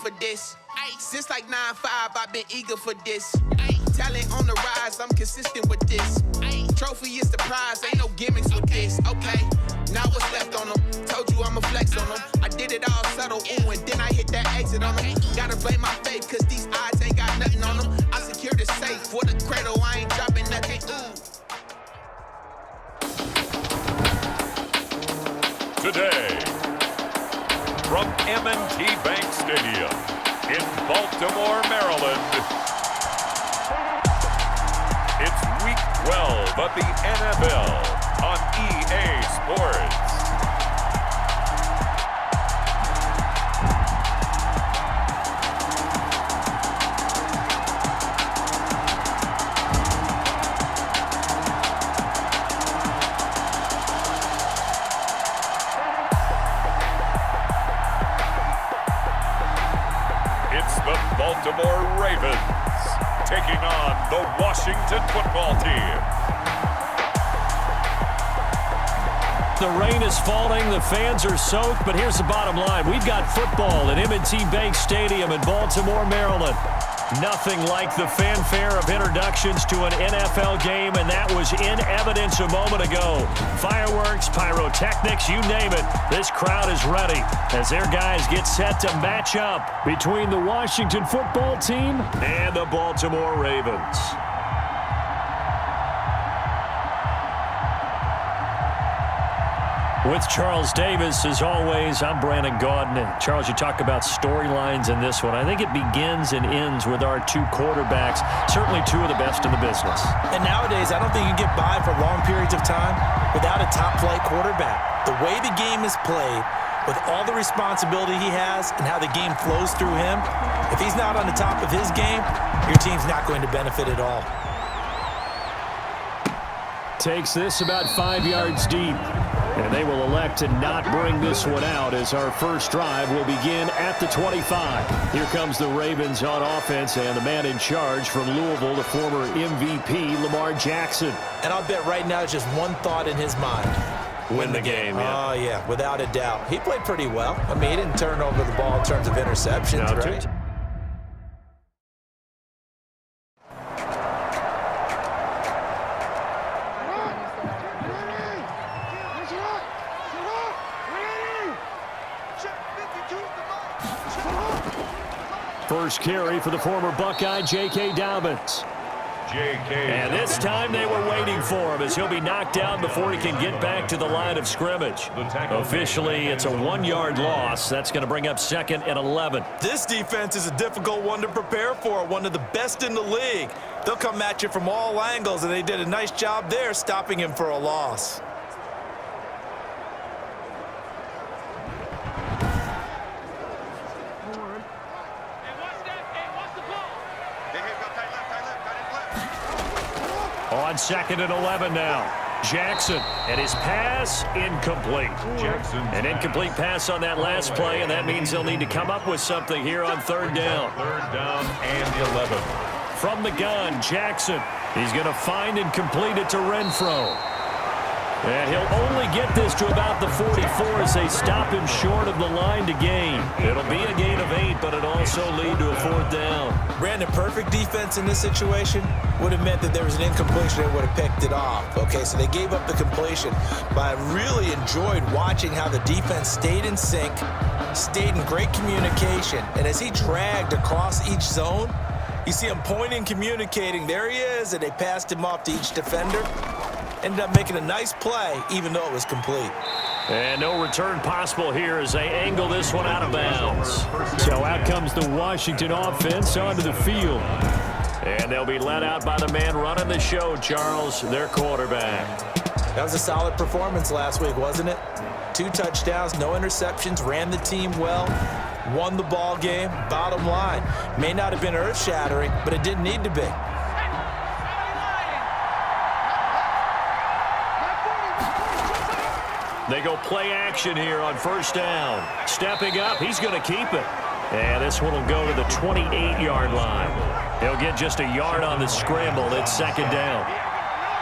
for this. Ay, since like 9-5, I've been eager for this. Ay, talent on the rise, I'm consistent with this. Ay, trophy is the prize, ain't no gimmicks with this. Okay, now what's left on them? Told you I'ma flex on them. I did it all subtle, ooh, and then I hit that exit on them. Gotta blame my faith, cause these odds ain't got nothing on them. I secured the safe for the cradle, I ain't dropping nothing, ooh. Today, from M&T Bank Stadium in Baltimore, Maryland, it's Week 12 of the NFL on EA Sports. Baltimore Ravens taking on the Washington football team. The rain is falling, the fans are soaked, but here's the bottom line. We've got football at M&T Bank Stadium in Baltimore, Maryland. Nothing like the fanfare of introductions to an NFL game, and that was in evidence a moment ago. Fireworks, pyrotechnics, you name it. This crowd is ready as their guys get set to match up between the Washington football team and the Baltimore Ravens. With Charles Davis, as always, I'm Brandon Gaudin. And Charles, you talk about storylines in this one. I think it begins and ends with our two quarterbacks, certainly two of the best in the business. And nowadays, I don't think you get by for long periods of time without a top-flight quarterback. The way the game is played, with all the responsibility he has and how the game flows through him, if he's not on the top of his game, your team's not going to benefit at all. Takes this about 5 yards deep. And they will elect to not bring this one out as our first drive will begin at the 25. Here comes the Ravens on offense, and the man in charge from Louisville, the former MVP, Lamar Jackson. And I'll bet right now it's just one thought in his mind. Win the game, yeah. Oh, yeah, without a doubt. He played pretty well. I mean, he didn't turn over the ball in terms of interceptions, no, right? First carry for the former Buckeye, J.K. Dobbins. And this time they were waiting for him as he'll be knocked down before he can get back to the line of scrimmage. Officially, it's a 1-yard loss. That's going to bring up 2nd and 11. This defense is a difficult one to prepare for, one of the best in the league. They'll come at you from all angles, and they did a nice job there stopping him for a loss. On 2nd and 11 now. Jackson, and his pass incomplete. Jackson. An incomplete pass on that last play, and that means they'll need to come up with something here on 3rd down. 3rd down and 11. From the gun, Jackson. He's going to find and complete it to Renfro. And he'll only get this to about the 44 as they stop him short of the line to gain. It'll be a gain of 8, but it'll also lead to a 4th down. Brandon, perfect defense in this situation would have meant that there was an incompletion that would have picked it off. Okay, so they gave up the completion, but I really enjoyed watching how the defense stayed in sync, stayed in great communication, and as he dragged across each zone, you see him pointing, communicating. There he is, and they passed him off to each defender. Ended up making a nice play, even though it was complete. And no return possible here as they angle this one out of bounds. So out comes the Washington offense onto the field. And they'll be let out by the man running the show, Charles, their quarterback. That was a solid performance last week, wasn't it? 2 touchdowns, no interceptions, ran the team well, won the ball game. Bottom line, may not have been earth-shattering, but it didn't need to be. They go play action here on 1st down. Stepping up, he's going to keep it. And this one will go to the 28-yard line. He'll get just a yard on the scramble. It's 2nd down.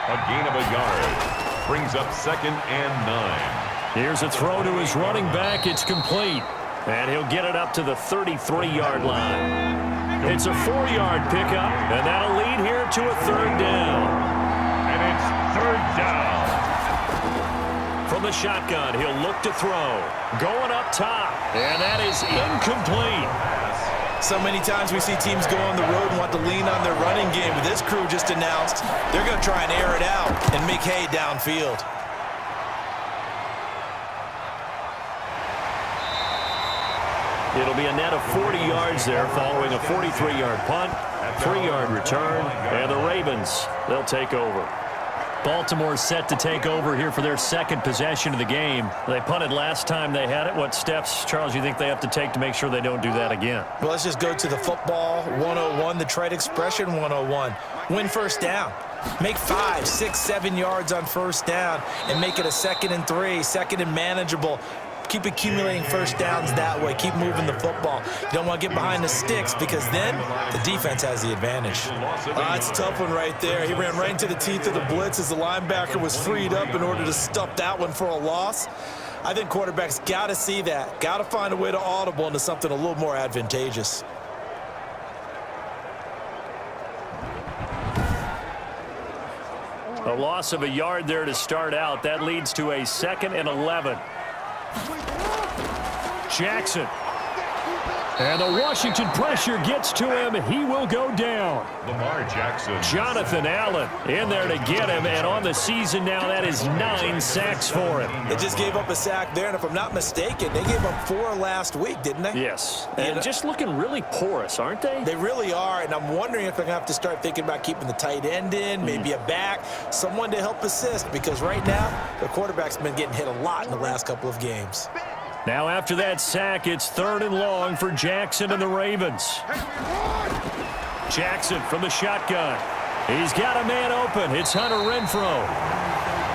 A gain of a yard brings up 2nd and 9. Here's a throw to his running back. It's complete. And he'll get it up to the 33-yard line. It's a 4-yard pickup, and that'll lead here to a third down. And it's third down. From the shotgun, he'll look to throw. Going up top, and that is incomplete. So many times we see teams go on the road and want to lean on their running game, but this crew just announced they're going to try and air it out and make hay downfield. It'll be a net of 40 yards there following a 43-yard punt, 3-yard return, and the Ravens, they'll take over. Baltimore set to take over here for their second possession of the game. They punted last time they had it. What steps, Charles, you think they have to take to make sure they don't do that again? Well, let's just go to the football 101, the trite expression 101. Win first down. Make 5, 6, 7 yards on first down and make it a 2nd and 3, 2nd and manageable. Keep accumulating first downs that way. Keep moving the football. You don't want to get behind the sticks because then the defense has the advantage. That's a tough one right there. He ran right into the teeth of the blitz as the linebacker was freed up in order to stuff that one for a loss. I think quarterbacks got to see that. Got to find a way to audible into something a little more advantageous. A loss of a yard there to start out. That leads to a 2nd and 11. Jackson. And the Washington pressure gets to him. He will go down. Lamar Jackson. Jonathan Allen in there to get him. And on the season now, that is 9 sacks for him. They just gave up a sack there, and if I'm not mistaken, they gave up 4 last week, didn't they? Yes. And just looking really porous, aren't they? They really are, and I'm wondering if they're going to have to start thinking about keeping the tight end in, maybe a back, someone to help assist, because right now, the quarterback's been getting hit a lot in the last couple of games. Now after that sack, it's 3rd and long for Jackson and the Ravens. Jackson from the shotgun. He's got a man open. It's Hunter Renfrow.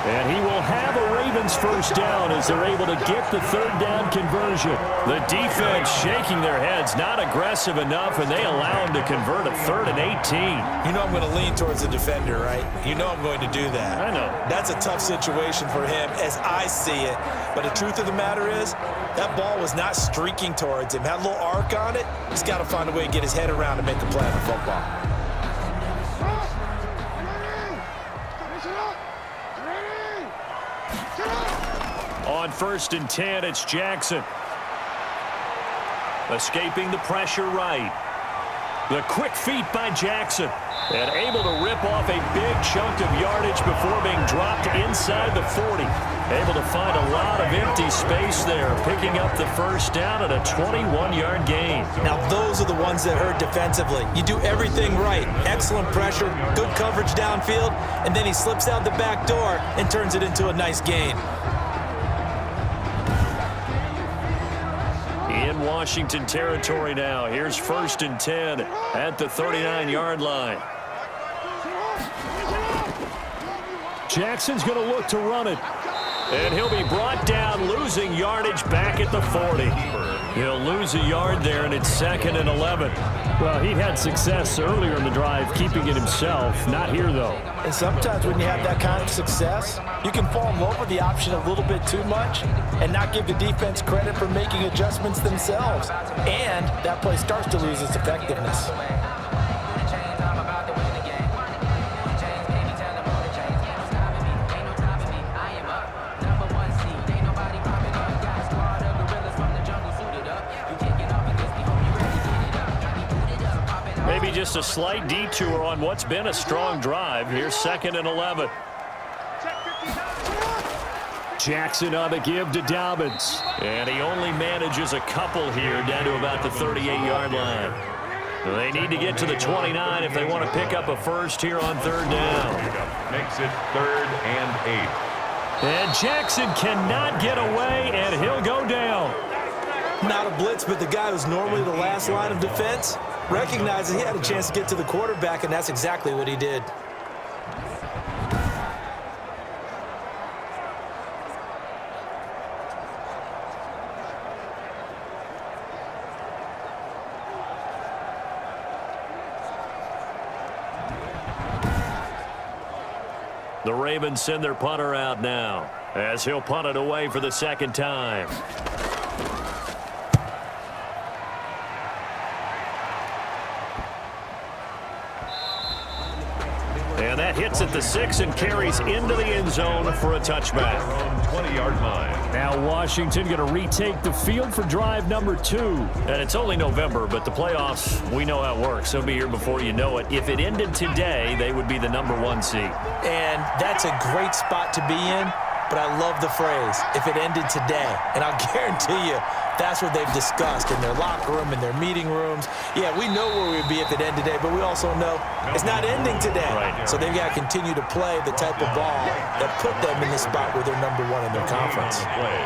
And he will have a Ravens first down as they're able to get the 3rd down conversion. The defense shaking their heads, not aggressive enough, and they allow him to convert a 3rd and 18. You know I'm going to lean towards the defender, right? You know I'm going to do that. I know. That's a tough situation for him as I see it. But the truth of the matter is, that ball was not streaking towards him. Had a little arc on it. He's got to find a way to get his head around and make a play on the football. On 1st and 10, it's Jackson. Escaping the pressure right. The quick feet by Jackson. And able to rip off a big chunk of yardage before being dropped inside the 40. Able to find a lot of empty space there, picking up the first down at a 21-yard gain. Now, those are the ones that hurt defensively. You do everything right. Excellent pressure, good coverage downfield, and then he slips out the back door and turns it into a nice gain. In Washington territory now. Here's 1st and 10 at the 39-yard line. Jackson's going to look to run it. And he'll be brought down, losing yardage back at the 40. He'll lose a yard there, and it's 2nd and 11. Well, he had success earlier in the drive, keeping it himself. Not here, though. And sometimes when you have that kind of success, you can fall in love with the option a little bit too much and not give the defense credit for making adjustments themselves. And that play starts to lose its effectiveness. Maybe just a slight detour on what's been a strong drive. Here's 2nd and 11. Jackson on the give to Dobbins. And he only manages a couple here down to about the 38-yard line. They need to get to the 29 if they want to pick up a first here on 3rd down. Makes it 3rd and 8. And Jackson cannot get away, and he'll go down. Not a blitz, but the guy who's normally the last line of defense recognizes he had a chance to get to the quarterback, and that's exactly what he did. The Ravens send their punter out now as he'll punt it away for the 2nd time. And that hits at the 6 and carries into the end zone for a touchback. 20-yard line. Now Washington going to retake the field for drive number 2. And it's only November, but the playoffs, we know how it works. They'll be here before you know it. If it ended today, they would be the number 1 seed. And that's a great spot to be in, but I love the phrase, if it ended today. And I'll guarantee you, that's what they've discussed in their locker room, in their meeting rooms. Yeah, we know where we'd be if it ended today, but we also know it's not ending today. Right. So they've got to continue to play the type of ball that put them in the spot where they're number 1 in their conference. Play.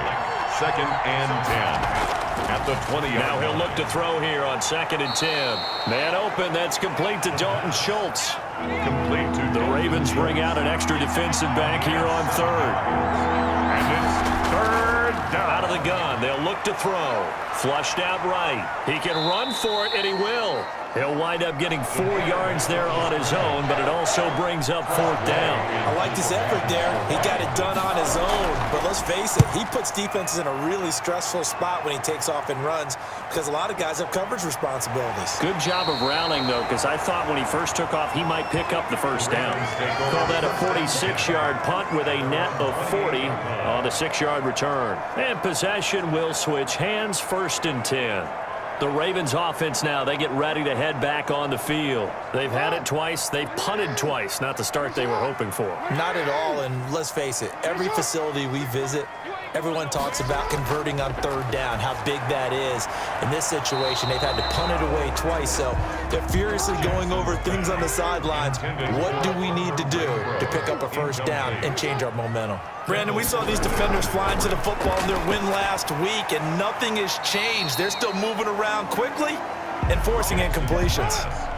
2nd and 10. At the 20-yard Now he'll look to throw here on 2nd and 10. Man open, that's complete to Dalton Schultz. Complete to The Ravens bring out an extra defensive back here on 3rd. And it's 3rd down. Out of the gun, they'll look to throw. Flushed out right. He can run for it, and he will. He'll wind up getting 4 yards there on his own, but it also brings up 4th down. I like his effort there. He got it done on his own. But let's face it, he puts defenses in a really stressful spot when he takes off and runs because a lot of guys have coverage responsibilities. Good job of rallying, though, because I thought when he first took off, he might pick up the 1st down. Call that a 46-yard punt with a net of 40 on the 6-yard return. And possession will switch hands, 1st and 10. The Ravens offense now, they get ready to head back on the field. They've had it twice. They've punted twice. Not the start they were hoping for. Not at all, and let's face it, every facility we visit, everyone talks about converting on 3rd down, how big that is. In this situation, they've had to punt it away twice, so they're furiously going over things on the sidelines. What do we need to do to pick up a 1st down and change our momentum? Brandon, we saw these defenders flying to the football in their win last week, and nothing has changed. They're still moving around quickly and forcing incompletions.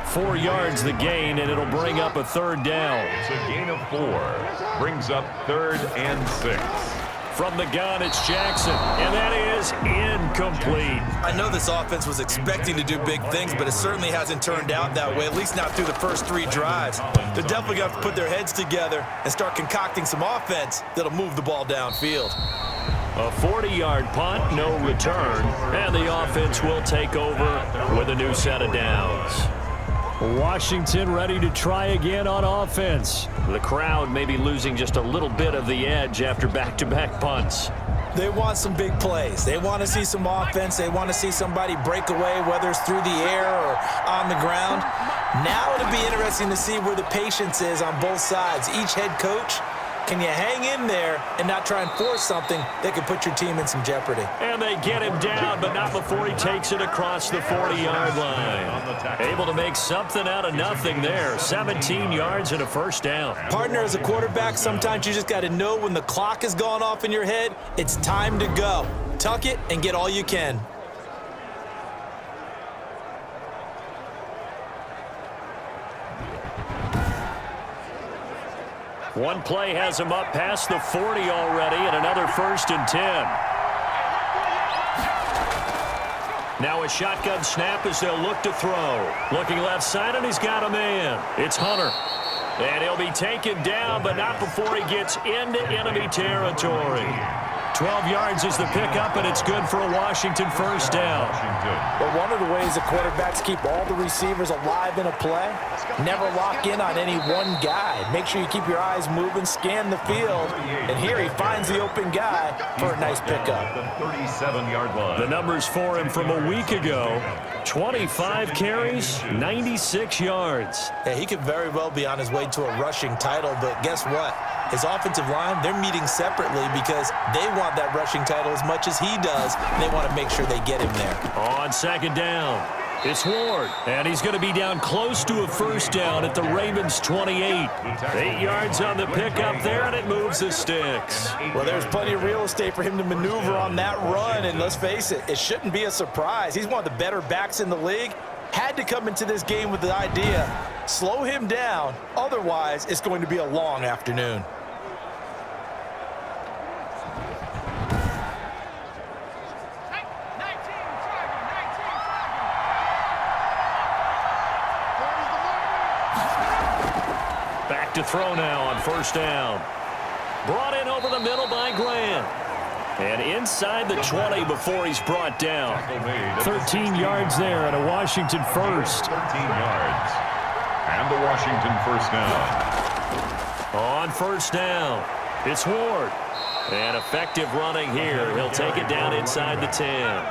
4 yards the gain, and it'll bring up a 3rd down. It's a gain of 4. Brings up 3rd and 6. From the gun, it's Jackson, and that is incomplete. I know this offense was expecting to do big things, but it certainly hasn't turned out that way, at least not through the first 3 drives. They're definitely going to have to put their heads together and start concocting some offense that'll move the ball downfield. A 40-yard punt, no return, and the offense will take over with a new set of downs. Washington ready to try again on offense. The crowd may be losing just a little bit of the edge after back-to-back punts. They want some big plays. They want to see some offense. They want to see somebody break away, whether it's through the air or on the ground. Now it'll be interesting to see where the patience is on both sides. Each head coach, can you hang in there and not try and force something that could put your team in some jeopardy? And they get him down, but not before he takes it across the 40-yard line. Able to make something out of nothing there. 17 yards and a 1st down. Partner, as a quarterback, sometimes you just got to know when the clock has gone off in your head, it's time to go. Tuck it and get all you can. One play has him up past the 40 already, and another 1st and 10. Now a shotgun snap as they'll look to throw. Looking left side, and he's got a man. It's Hunter. And he'll be taken down, but not before he gets into enemy territory. 12 yards is the pickup, and it's good for a Washington 1st down. But one of the ways the quarterbacks keep all the receivers alive in a play, never lock in on any one guy. Make sure you keep your eyes moving, scan the field, and here he finds the open guy for a nice pickup. The 37-yard line. The numbers for him from a week ago, 25 carries, 96 yards. Yeah, he could very well be on his way to a rushing title, but guess what? His offensive line, they're meeting separately because they want that rushing title as much as he does, and they want to make sure they get him there. On 2nd down, it's Ward, and he's going to be down close to a 1st down at the Ravens 28. 8 yards on the pickup there, and it moves the sticks. Well, there's plenty of real estate for him to maneuver on that run, and let's face it, it shouldn't be a surprise. He's one of the better backs in the league. Had to come into this game with the idea, slow him down, otherwise it's going to be a long afternoon. Back to throw now on 1st down. Brought in over the middle by Grant. And inside the 20 before he's brought down. 13 yards there and a Washington 1st. 13 yards. And the Washington 1st down. On first down, it's Ward. And effective running here. He'll take it down inside the 10.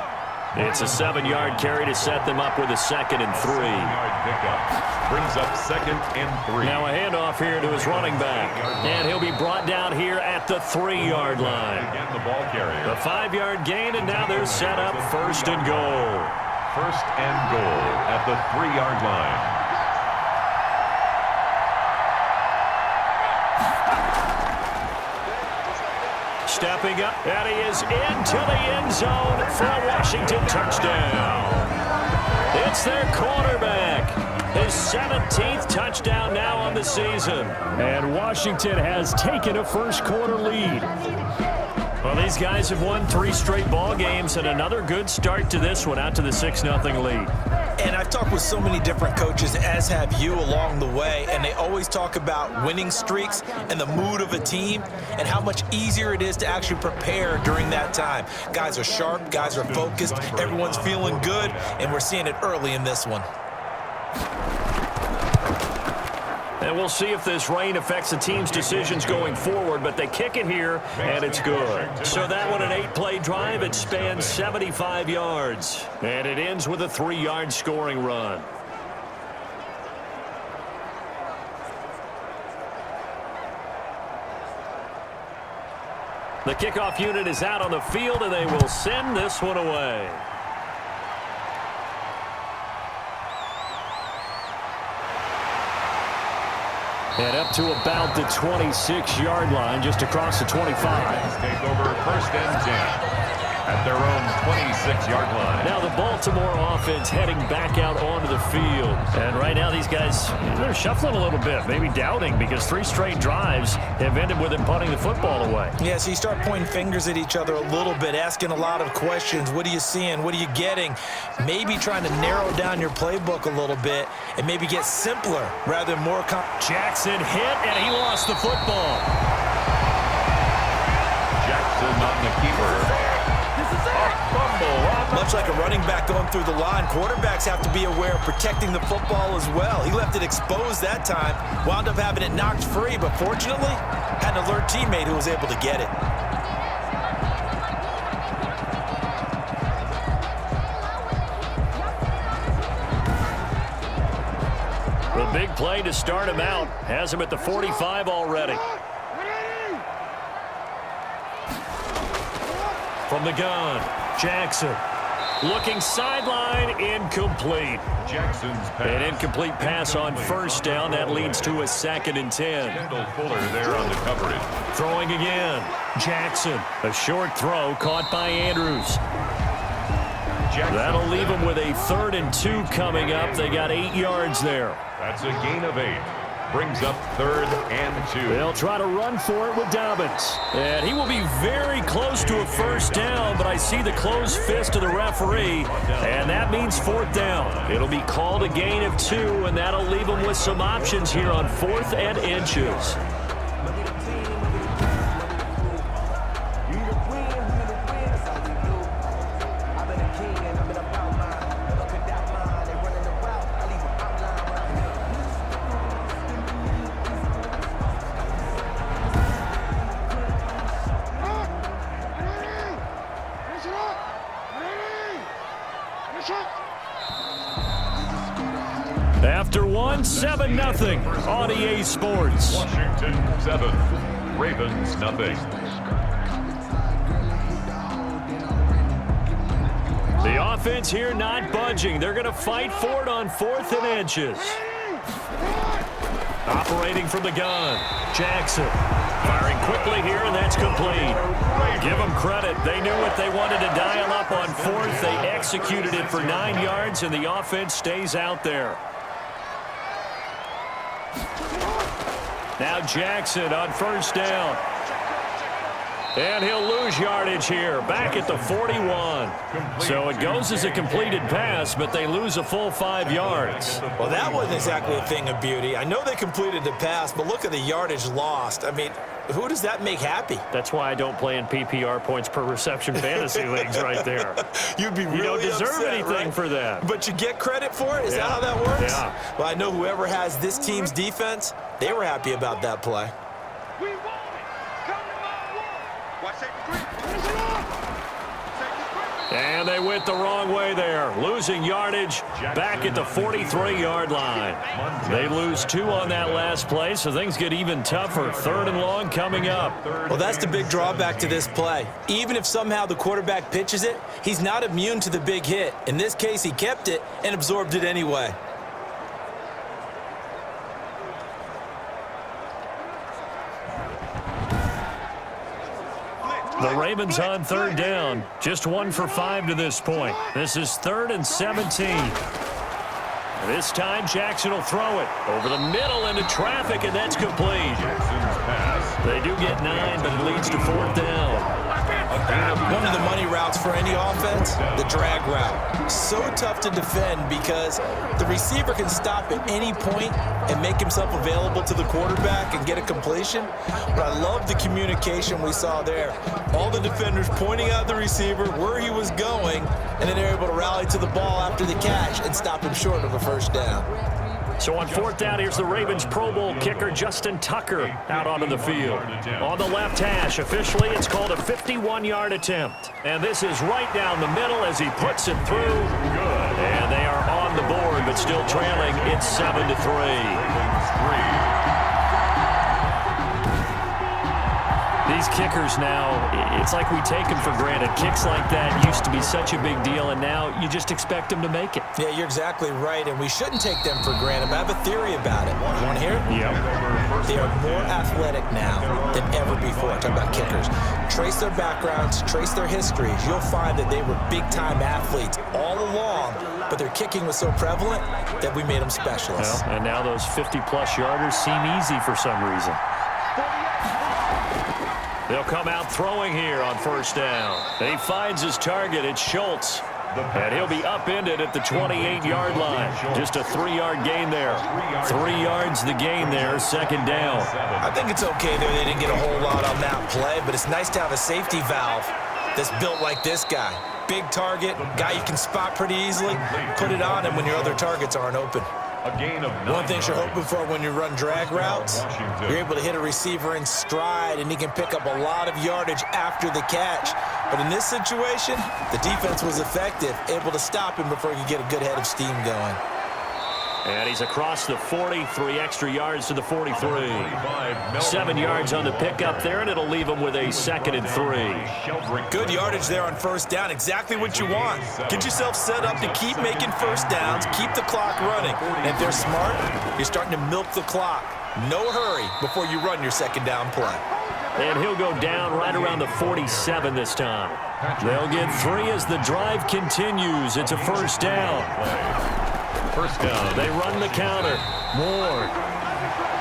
It's a 7-yard carry to set them up with a 2nd and 3. 7-yard pickup brings up 2nd and 3. Now a handoff here to his running back. And he'll be brought down here at the 3-yard line. Again, the ball carrier. A 5-yard gain, and now they're set up 1st and goal. 1st and goal at the 3-yard line. Stepping up, and he is into the end zone for a Washington touchdown. It's their quarterback. His 17th touchdown now on the season. And Washington has taken a first-quarter lead. Well, these guys have won 3 straight ball games, and another good start to this one, out to the 6-0 lead. And I've talked with so many different coaches, as have you, along the way, and they always talk about winning streaks and the mood of a team and how much easier it is to actually prepare during that time. Guys are sharp, guys are focused, everyone's feeling good, and we're seeing it early in this one. And we'll see if this rain affects the team's decisions going forward, but they kick it here, and it's good. So that one, an 8-play drive. It spans 75 yards, and it ends with a 3-yard scoring run. The kickoff unit is out on the field, and they will send this one away. And up to about the 26-yard line, just across the 25. Take over 1st and 10 at their own 26-yard line. Now the Baltimore offense heading back out onto the field. And right now these guys, they're shuffling a little bit, maybe doubting, because 3 straight drives have ended with them punting the football away. Yeah, so you start pointing fingers at each other a little bit, asking a lot of questions. What are you seeing? What are you getting? Maybe trying to narrow down your playbook a little bit and maybe get simpler rather than more Jackson hit, and he lost the football. Jackson on the keeper. Much like a running back going through the line, quarterbacks have to be aware of protecting the football as well. He left it exposed that time, wound up having it knocked free, but fortunately, had an alert teammate who was able to get it. The big play to start him out has him at the 45 already. From the gun, Jackson. Looking sideline, incomplete. Jackson's pass. An incomplete pass on first down. That leads to a 2nd and 10. Kendall Fuller there on the coverage. Throwing again. Jackson. A short throw caught by Andrews. Jackson. That'll leave them with a 3rd and 2 coming up. They got 8 yards there. That's a gain of 8. Brings up 3rd and 2. They'll try to run for it with Dobbins. And he will be very close to a first down, but I see the closed fist of the referee, and that means 4th down. It'll be called a gain of 2, and that'll leave them with some options here on 4th and inches. After one, 7-0 on EA Sports. Washington 7, Ravens nothing. The offense here not budging. They're going to fight for it on 4th and inches. Operating from the gun, Jackson. Firing quickly here, and that's complete. Give them credit. They knew what they wanted to dial up on 4th. They executed it for 9 yards, and the offense stays out there. Now Jackson on first down. And he'll lose yardage here, back at the 41. So it goes as a completed pass, but they lose a full 5 yards. Well, that wasn't exactly a thing of beauty. I know they completed the pass, but look at the yardage lost. I mean, who does that make happy? That's why I don't play in PPR points per reception fantasy leagues right there. You'd be really You don't deserve upset, anything right? for that. But you get credit for it? Is that how that works? Yeah. Well, I know whoever has this team's defense, they were happy about that play. And they went the wrong way there, losing yardage back at the 43-yard line. They lose 2 on that last play, so things get even tougher. 3rd and long coming up. Well, that's the big drawback to this play. Even if somehow the quarterback pitches it, he's not immune to the big hit. In this case, he kept it and absorbed it anyway. The Ravens on 3rd down. Just 1 for 5 to this point. This is 3rd and 17. This time, Jackson will throw it over the middle into traffic, and that's complete. They do get 9, but it leads to 4th down. One of the money routes for any offense, the drag route. So tough to defend because the receiver can stop at any point and make himself available to the quarterback and get a completion. But I love the communication we saw there. All the defenders pointing out the receiver, where he was going, and then they're able to rally to the ball after the catch and stop him short of a first down. So on 4th down, here's the Ravens Pro Bowl kicker Justin Tucker out onto the field. On the left hash, officially it's called a 51-yard attempt. And this is right down the middle as he puts it through. And they are on the board, but still trailing. It's 7-3. These kickers now, it's like we take them for granted. Kicks like that used to be such a big deal, and now you just expect them to make it. Yeah, you're exactly right, and we shouldn't take them for granted, but I have a theory about it. You want to hear it? Yep. They are more athletic now than ever before. I'm talking about kickers. Trace their backgrounds, trace their histories. You'll find that they were big-time athletes all along, but their kicking was so prevalent that we made them specialists. Well, and now those 50-plus yarders seem easy for some reason. They'll come out throwing here on 1st down. And he finds his target. It's Schultz. And he'll be upended at the 28-yard line. Just a 3-yard gain there. 3 yards the gain there, 2nd down. I think it's okay there. They didn't get a whole lot on that play, but it's nice to have a safety valve that's built like this guy. Big target, guy you can spot pretty easily. Put it on him when your other targets aren't open. One thing you're hoping for when you run drag routes, you're able to hit a receiver in stride, and he can pick up a lot of yardage after the catch. But in this situation, the defense was effective, able to stop him before he could get a good head of steam going. And he's across the 40, 3 extra yards to the 43. 7 yards on the pickup there, and it'll leave him with a 2nd and 3. Good yardage there on 1st down, exactly what you want. Get yourself set up to keep making 1st downs, keep the clock running. And if they're smart, you're starting to milk the clock. No hurry before you run your 2nd down play. And he'll go down right around the 47 this time. They'll get 3 as the drive continues. It's a 1st down. 1st down. They run the counter. Ward.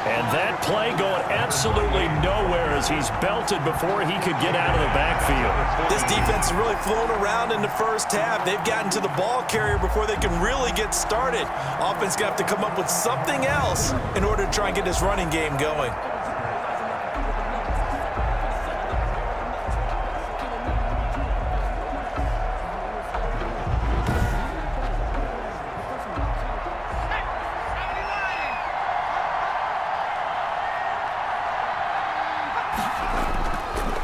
And that play going absolutely nowhere as he's belted before he could get out of the backfield. This defense has really flown around in the 1st half. They've gotten to the ball carrier before they can really get started. Offense going to have to come up with something else in order to try and get this running game going.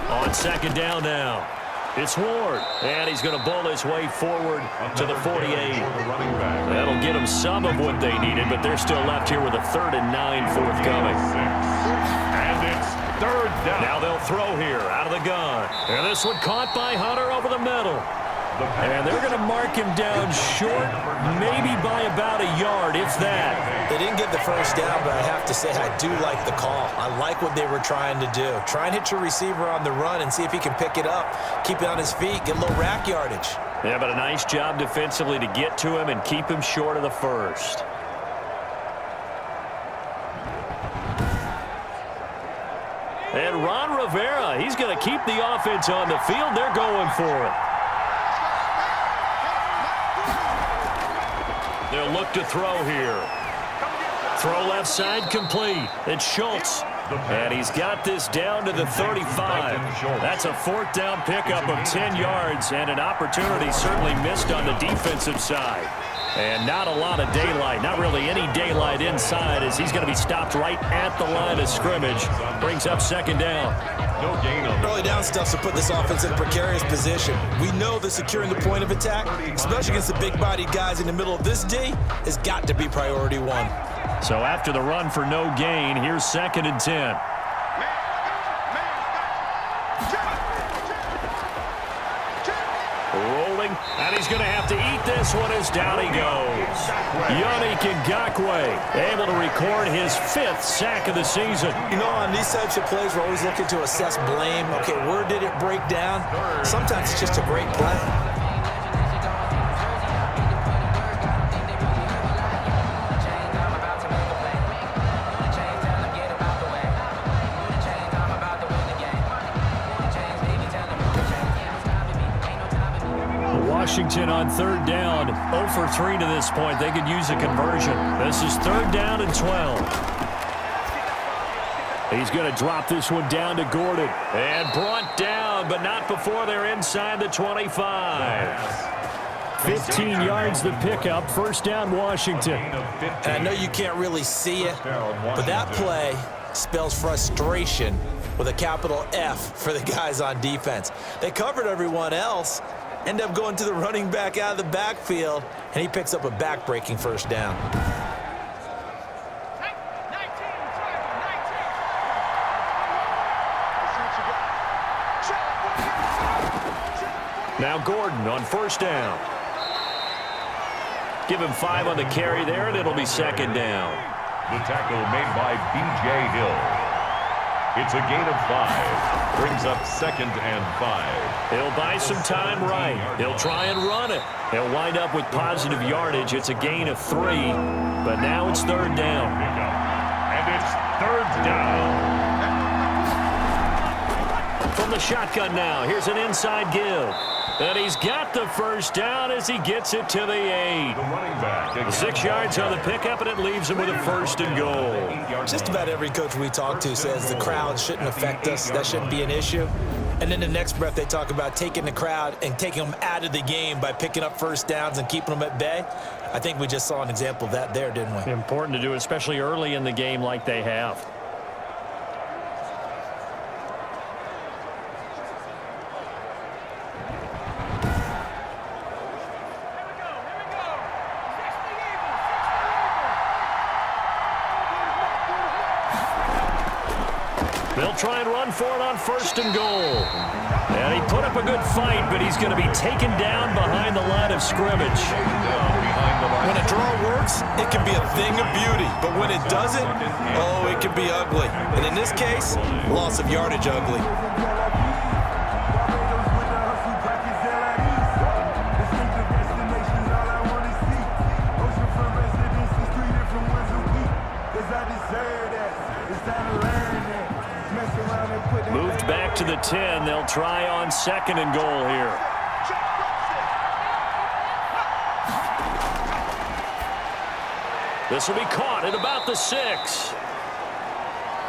On 2nd down now. It's Ward, and he's going to bowl his way forward to the 48. That'll get them some of what they needed, but they're still left here with a 3rd and 9 forthcoming. And it's 3rd down. Now they'll throw here out of the gun. And this one caught by Hunter over the middle. And they're going to mark him down short, maybe by about a yard, if that. They didn't get the 1st down, but I have to say I do like the call. I like what they were trying to do. Try and hit your receiver on the run and see if he can pick it up, keep it on his feet, get a little rack yardage. Yeah, but a nice job defensively to get to him and keep him short of the 1st. And Ron Rivera, he's going to keep the offense on the field. They're going for it. They'll look to throw here. Throw left side complete. It's Schultz. And he's got this down to the 35. That's a 4th down pickup of 10 yards and an opportunity certainly missed on the defensive side. And not a lot of daylight, not really any daylight inside, as he's going to be stopped right at the line of scrimmage. Brings up second down. No gain on Early down stuff to put this offense in a precarious position. We know that securing the point of attack, especially against the big-bodied guys in the middle of this D, has got to be priority one. So after the run for no gain, here's 2nd and 10. Rolling, and he's going to have to eat this one as down he goes. Yannick Ngakoue able to record his 5th sack of the season. You know, on these types of plays, we're always looking to assess blame. Okay, where did it break down? Sometimes it's just a great play. Washington on 3rd down, 0 for 3 to this point. They could use a conversion. This is 3rd down and 12. He's going to drop this one down to Gordon. And brought down, but not before they're inside the 25. 15 yards the pickup. 1st down, Washington. And I know you can't really see it, but that play spells frustration with a capital F for the guys on defense. They covered everyone else. End up going to the running back out of the backfield, and he picks up a back-breaking 1st down. Now Gordon on 1st down. Give him 5 on the carry there, and it'll be 2nd down. the tackle made by B.J. Hill. It's a gain of 5. Brings up 2nd and 5. He'll buy some time right. He'll try and run it. He'll wind up with positive yardage. It's a gain of 3, but now it's 3rd down. And it's 3rd down. From the shotgun now, here's an inside give. And he's got the 1st down as he gets it to the 8. The running back. 6 yards on the pickup, and it leaves him with a 1st and goal. Just about every coach we talk to says the crowd shouldn't affect us. That shouldn't be an issue. And then the next breath they talk about taking the crowd and taking them out of the game by picking up 1st downs and keeping them at bay. I think we just saw an example of that there, didn't we? Important to do, especially early in the game like they have. They'll try and run for it on 1st and goal. And he put up a good fight, but he's going to be taken down behind the line of scrimmage. When a draw works, it can be a thing of beauty. But when it doesn't, oh, it can be ugly. And in this case, loss of yardage ugly. Moved back to the 10. They'll try on 2nd and goal here. This will be caught at about the 6.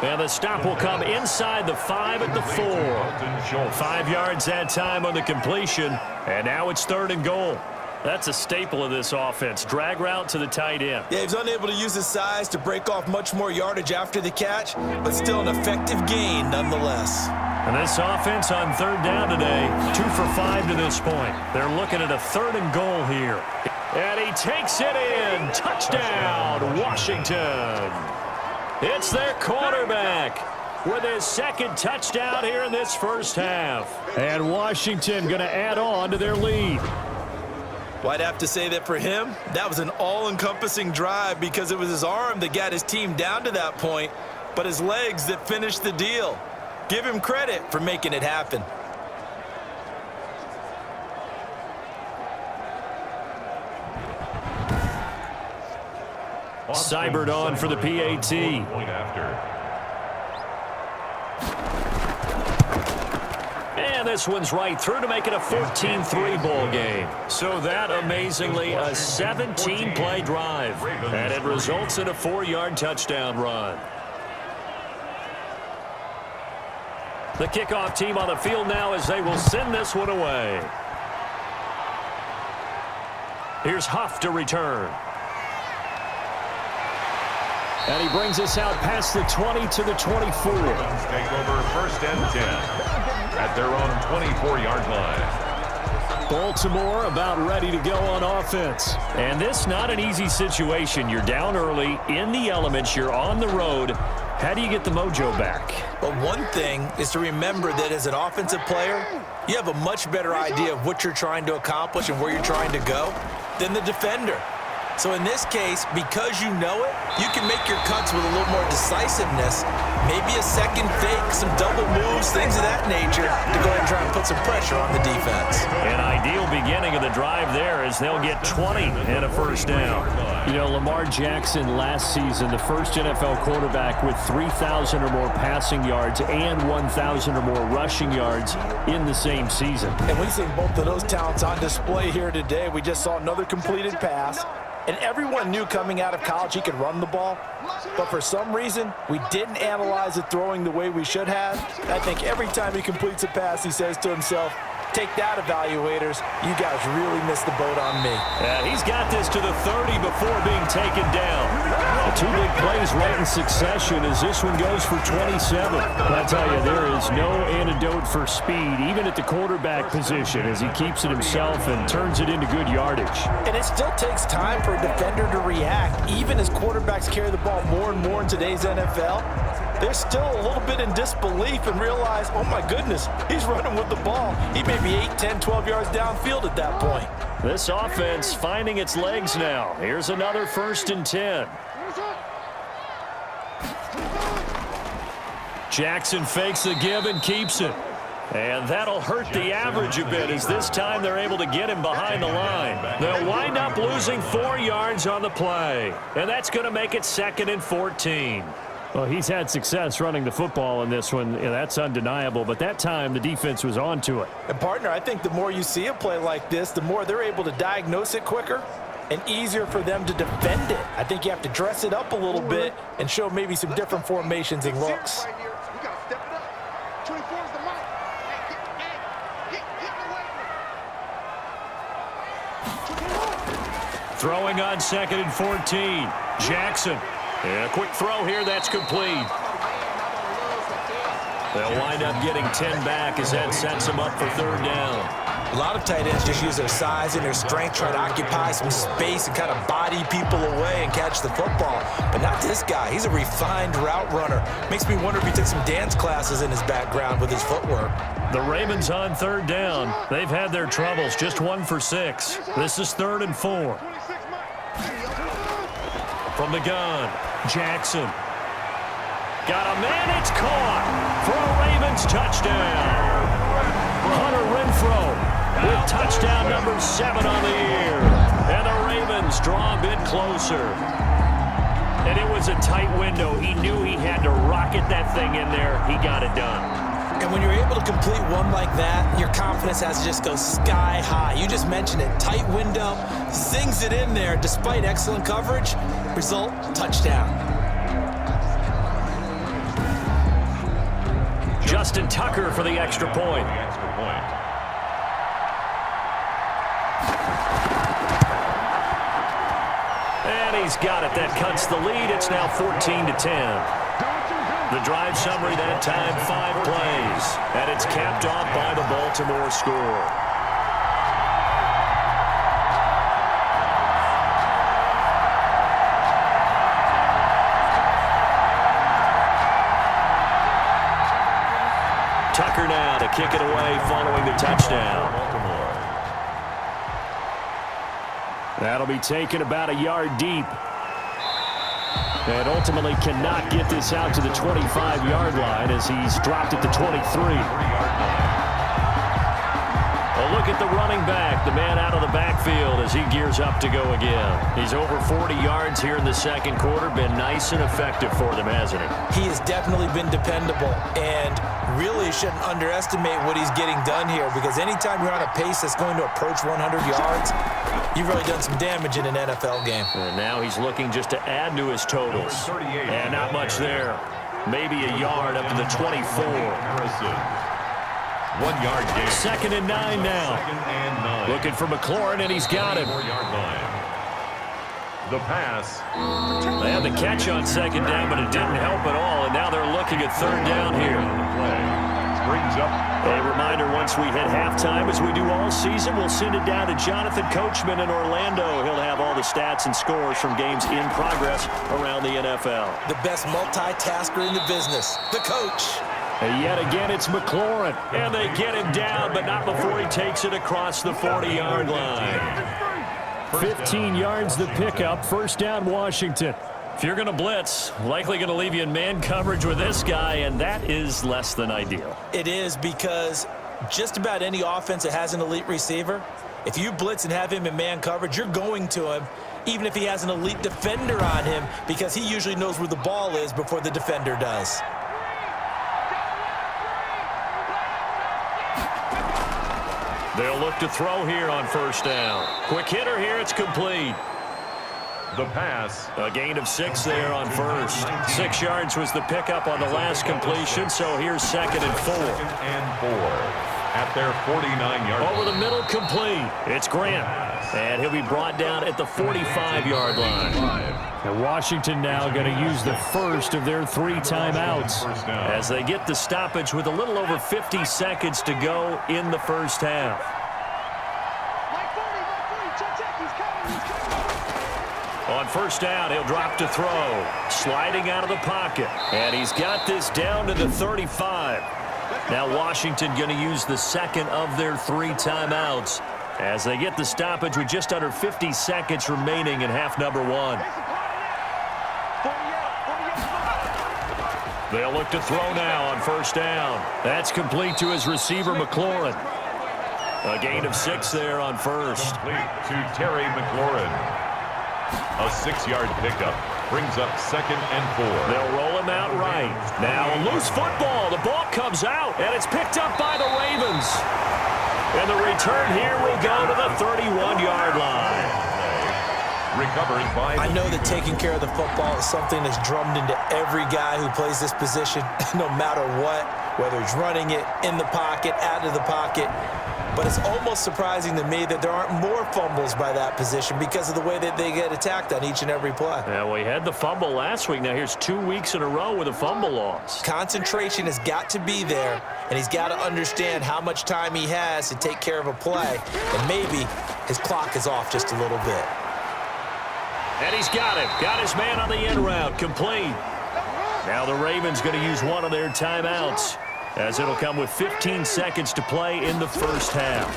And the stop will come inside the 5 at the 4. 5 yards that time on the completion. And now it's 3rd and goal. That's a staple of this offense. Drag route to the tight end. Yeah, he's unable to use his size to break off much more yardage after the catch, but still an effective gain nonetheless. And this offense on 3rd down today, 2 for 5 to this point. They're looking at a 3rd and goal here. And he takes it in. Touchdown, Washington. It's their quarterback with his 2nd touchdown here in this first half. And Washington going to add on to their lead. Well, I'd have to say that for him, that was an all-encompassing drive because it was his arm that got his team down to that point, but his legs that finished the deal. Give him credit for making it happen. Seibert on for the PAT. And this one's right through to make it a 14-3 ball game. So that, amazingly, a 17-play drive. And it results in a 4-yard touchdown run. The kickoff team on the field now as they will send this one away. Here's Huff to return. And he brings us out past the 20 to the 24. Take over 1st and 10 at their own 24-yard line. Baltimore about ready to go on offense. And this not an easy situation. You're down early, in the elements, you're on the road. How do you get the mojo back? But one thing is to remember that as an offensive player, you have a much better idea of what you're trying to accomplish and where you're trying to go than the defender. So in this case, because you know it, you can make your cuts with a little more decisiveness, maybe a second fake, some double moves, things of that nature, to go ahead and try and put some pressure on the defense. An ideal beginning of the drive there as they'll get 20 and a first down. You know, Lamar Jackson last season, the first NFL quarterback with 3,000 or more passing yards and 1,000 or more rushing yards in the same season. And we've seen both of those talents on display here today. We just saw another completed pass. And everyone knew coming out of college he could run the ball. But for some reason, we didn't analyze it throwing the way we should have. I think every time he completes a pass, he says to himself, take that, evaluators. You guys really missed the boat on me. Yeah, he's got this to the 30 before being taken down. The 2 big plays right in succession as this one goes for 27. I tell you, there is no antidote for speed, even at the quarterback position, as he keeps it himself and turns it into good yardage. And it still takes time for a defender to react, even as quarterbacks carry the ball more and more in today's NFL. They're still a little bit in disbelief and realize, oh my goodness, he's running with the ball. He may be 8, 10, 12 yards downfield at that point. This offense finding its legs now. Here's another 1st and 10. Jackson fakes the give and keeps it. And that'll hurt the average a bit as this time they're able to get him behind the line. They'll wind up losing 4 yards on the play. And that's going to make it 2nd and 14. Well, he's had success running the football in this one. Yeah, that's undeniable. But that time, the defense was on to it. And, partner, I think the more you see a play like this, the more they're able to diagnose it quicker and easier for them to defend it. I think you have to dress it up a little bit and show maybe some different formations and looks. Throwing on 2nd and 14. Jackson. And a quick throw here, that's complete. They'll wind up getting 10 back as that sets them up for 3rd down. A lot of tight ends just use their size and their strength, try to occupy some space and kind of body people away and catch the football. But not this guy. He's a refined route runner. Makes me wonder if he took some dance classes in his background with his footwork. The Ravens on 3rd down. They've had their troubles, just 1 for 6. This is 3rd and 4. From the gun, Jackson. Got a man, it's caught for a Ravens touchdown. Hunter Renfrow with touchdown number 7 on the year. And the Ravens draw a bit closer. And it was a tight window. He knew he had to rocket that thing in there. He got it done. And when you're able to complete one like that, your confidence has to just go sky high. You just mentioned it. Tight window, sings it in there despite excellent coverage. Result, touchdown. Justin Tucker for the extra point. And he's got it. That cuts the lead. It's now 14 to 10. The drive summary that time, 5 plays. And it's capped off by the Baltimore score. Tucker now to kick it away following the touchdown. That'll be taken about a yard deep. And ultimately cannot get this out to the 25-yard line as he's dropped at the 23. A look at the running back, the man out of the backfield as he gears up to go again. He's over 40 yards here in the 2nd quarter. Been nice and effective for them, hasn't he? He has definitely been dependable and really shouldn't underestimate what he's getting done here, because anytime you're on a pace that's going to approach 100 yards, you've really done some damage in an NFL game. And now he's looking just to add to his totals. And not much there. Maybe a yard up to the 24. 1-yard gain. 2nd and 9 now. 2nd and 9. Looking for McLaurin, and he's got him. 4-yard line. The pass. They had the catch on 2nd down, but it didn't help at all, and now they're looking at 3rd down here. Brings up. A reminder, once we hit halftime, as we do all season, we'll send it down to Jonathan Coachman in Orlando. He'll have all the stats and scores from games in progress around the NFL. The best multitasker in the business, the coach. And yet again, it's McLaurin. And they get him down, but not before he takes it across the 40-yard line. 15 yards the pickup. 1st down, Washington. If you're going to blitz, likely going to leave you in man coverage with this guy, and that is less than ideal. It is, because just about any offense that has an elite receiver, if you blitz and have him in man coverage, you're going to him, even if he has an elite defender on him, because he usually knows where the ball is before the defender does. They'll look to throw here on 1st down. Quick hitter here, it's complete. The pass. A gain of 6 there on 1st. 6 yards was the pickup on the last completion, so here's 2nd and 4. 2nd and 4 at their 49-yard line. Over the middle, complete. It's Grant, and he'll be brought down at the 45-yard line. And Washington now going to use the first of their 3 timeouts as they get the stoppage with a little over 50 seconds to go in the 1st half. On 1st down, he'll drop to throw. Sliding out of the pocket. And he's got this down to the 35. Now Washington going to use the 2nd of their 3 timeouts as they get the stoppage with just under 50 seconds remaining in half number 1. They'll look to throw now on 1st down. That's complete to his receiver, McLaurin. A gain of 6 there on 1st. Complete to Terry McLaurin. A 6-yard pickup brings up 2nd and 4. They'll roll him out right. Now a loose football. The ball comes out, and it's picked up by the Ravens. And the return here will go to the 31-yard line. Recovered by... I know that taking care of the football is something that's drummed into every guy who plays this position, no matter what, whether he's running it, in the pocket, out of the pocket. But it's almost surprising to me that there aren't more fumbles by that position because of the way that they get attacked on each and every play. Yeah, we had the fumble last week. Now here's 2 weeks in a row with a fumble loss. Concentration has got to be there, and he's got to understand how much time he has to take care of a play, and maybe his clock is off just a little bit. And he's got it. Got his man on the end route. Complete. Now the Ravens going to use one of their timeouts, as it'll come with 15 seconds to play in the 1st half.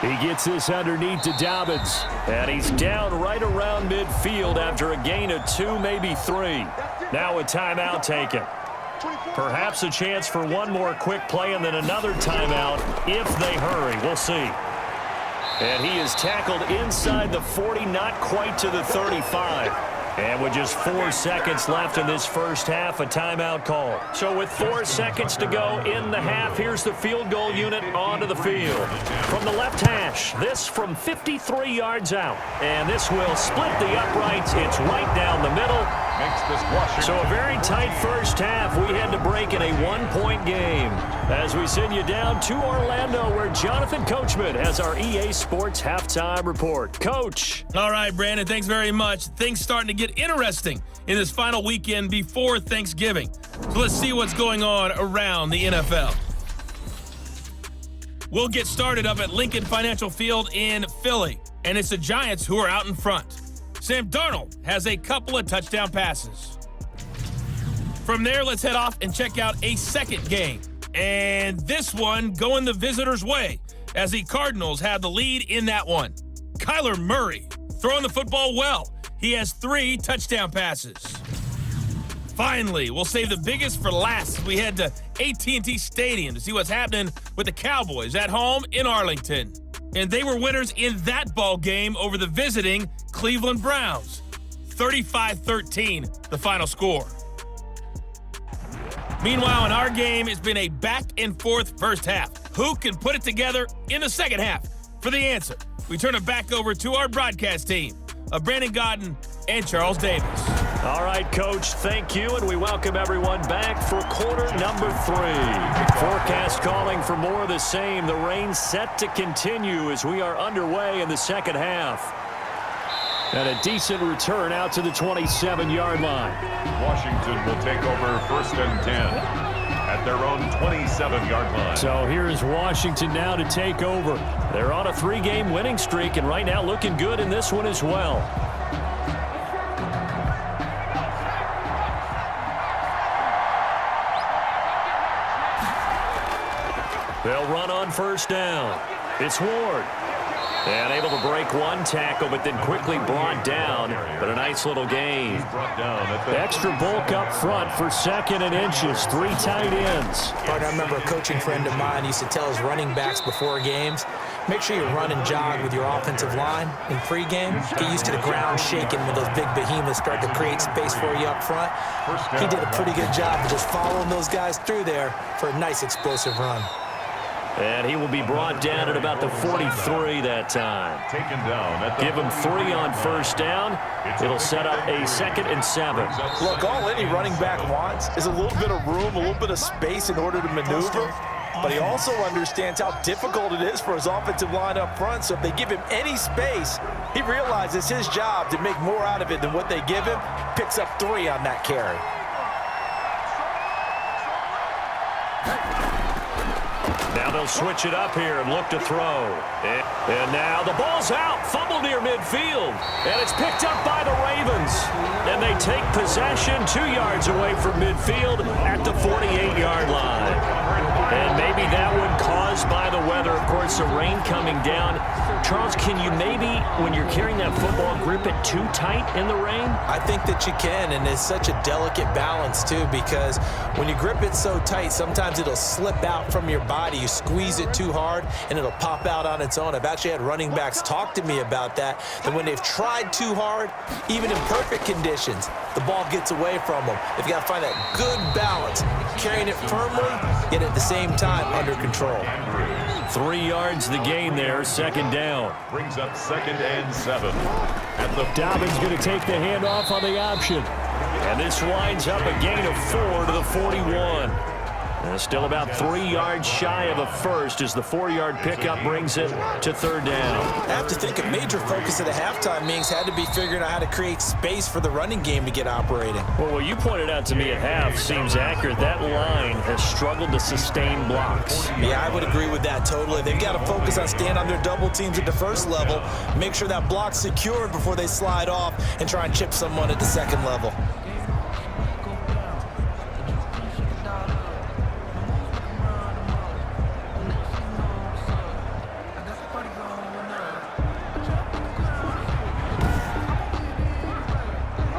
He gets this underneath to Dobbins, and he's down right around midfield after a gain of 2, maybe 3. Now a timeout taken. Perhaps a chance for one more quick play and then another timeout if they hurry. We'll see. And he is tackled inside the 40, not quite to the 35. And with just 4 seconds left in this 1st half, a timeout call. So with 4 seconds to go in the half, here's the field goal unit onto the field. From the left hash, this from 53 yards out. And this will split the uprights. It's right down the middle. Makes this Washington. So a very tight 1st half. We had to break in a 1-point game as we send you down to Orlando, where Jonathan Coachman has our EA Sports halftime report. Coach. All right, Brandon, thanks very much. Things starting to get interesting in this final weekend before Thanksgiving. So let's see what's going on around the NFL. We'll get started up at Lincoln Financial Field in Philly, and it's the Giants who are out in front. Sam Darnold has a couple of touchdown passes. From there, let's head off and check out a second game. And this one going the visitors' way, as the Cardinals have the lead in that one. Kyler Murray throwing the football well. He has 3 touchdown passes. Finally, we'll save the biggest for last as we head to AT&T Stadium to see what's happening with the Cowboys at home in Arlington. And they were winners in that ball game over the visiting Cleveland Browns. 35-13, the final score. Meanwhile, in our game, it's been a back-and-forth 1st half. Who can put it together in the 2nd half? For the answer, we turn it back over to our broadcast team of Brandon Godden and Charles Davis. All right, Coach, thank you, and we welcome everyone back for quarter number 3. Forecast calling for more of the same. The rain set to continue as we are underway in the second half. And a decent return out to the 27-yard line. Washington will take over 1st and 10 at their own 27-yard line. So here's Washington now to take over. They're on a 3-game winning streak, and right now looking good in this one as well. They'll run on 1st down. It's Ward. And able to break one tackle, but then quickly brought down. But a nice little gain. Extra bulk up front for 2nd and inches. 3 tight ends. I remember a coaching friend of mine used to tell his running backs before games, make sure you run and jog with your offensive line in pregame. Get used to the ground shaking when those big behemoths start to create space for you up front. He did a pretty good job of just following those guys through there for a nice explosive run. And he will be brought down at about the 43 that time. Taken down at the Give him 3 on 1st down. It'll set up a 2nd and 7. Look, all any running back wants is a little bit of room, a little bit of space in order to maneuver. But he also understands how difficult it is for his offensive line up front. So if they give him any space, he realizes his job to make more out of it than what they give him. Picks up 3 on that carry. Now they'll switch it up here and look to throw. And now the ball's out. Fumble near midfield. And it's picked up by the Ravens. And they take possession 2 yards away from midfield at the 48-yard line. And maybe that one caused by the weather. Of course, the rain coming down. Charles, can you maybe, when you're carrying that football, grip it too tight in the rain? I think that you can, and it's such a delicate balance, too, because when you grip it so tight, sometimes it'll slip out from your body. You squeeze it too hard, and it'll pop out on its own. I've actually had running backs talk to me about that when they've tried too hard, even in perfect conditions, the ball gets away from them. They've got to find that good balance, carrying it firmly, yet at the same time under control. 3 yards the gain there, 2nd down. Brings up 2nd and 7. At the Dobbins going to take the handoff on the option. And this winds up a gain of 4 to the 41. And still about 3 yards shy of a first as the 4-yard pickup brings it to 3rd down. I have to think a major focus of the halftime meetings had to be figuring out how to create space for the running game to get operating. Well, what you pointed out to me at half seems accurate. That line has struggled to sustain blocks. Yeah, I would agree with that totally. They've got to focus on staying on their double teams at the first level, make sure that block's secured before they slide off and try and chip someone at the second level.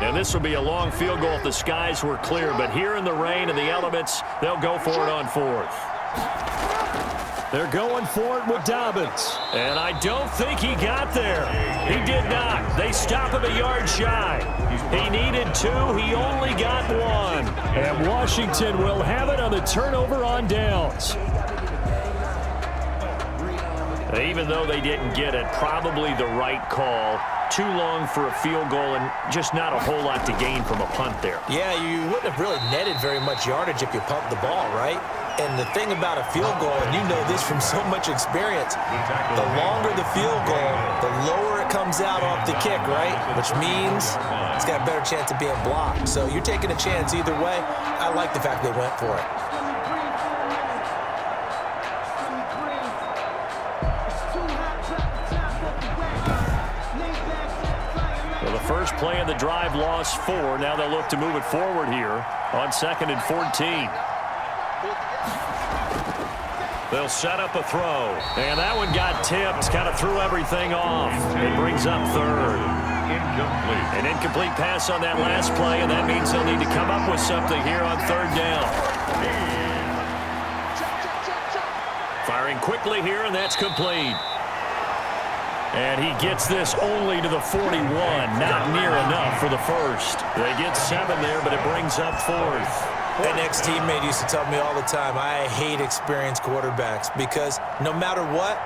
And this will be a long field goal if the skies were clear. But here in the rain and the elements, they'll go for it on 4th. They're going for it with Dobbins. And I don't think he got there. He did not. They stop him a yard shy. He needed 2. He only got 1. And Washington will have it on the turnover on downs. Even though they didn't get it, probably the right call. Too long for a field goal and just not a whole lot to gain from a punt there. Yeah, you wouldn't have really netted very much yardage if you pumped the ball, right? And the thing about a field goal, and you know this from so much experience, the longer the field goal, the lower it comes out off the kick, right? Which means it's got a better chance of being blocked. So you're taking a chance either way. I like the fact they went for it. First play of the drive lost 4. Now they'll look to move it forward here on 2nd and 14. They'll set up a throw. And that one got tipped. Kind of threw everything off. It brings up 3rd. incomplete. An incomplete pass on that last play, and that means they'll need to come up with something here on 3rd down. Firing quickly here, and that's complete. And he gets this only to the 41. Not near enough for the first. They get 7 there, but it brings up 4th. An ex-teammate used to tell me all the time, I hate experienced quarterbacks because no matter what,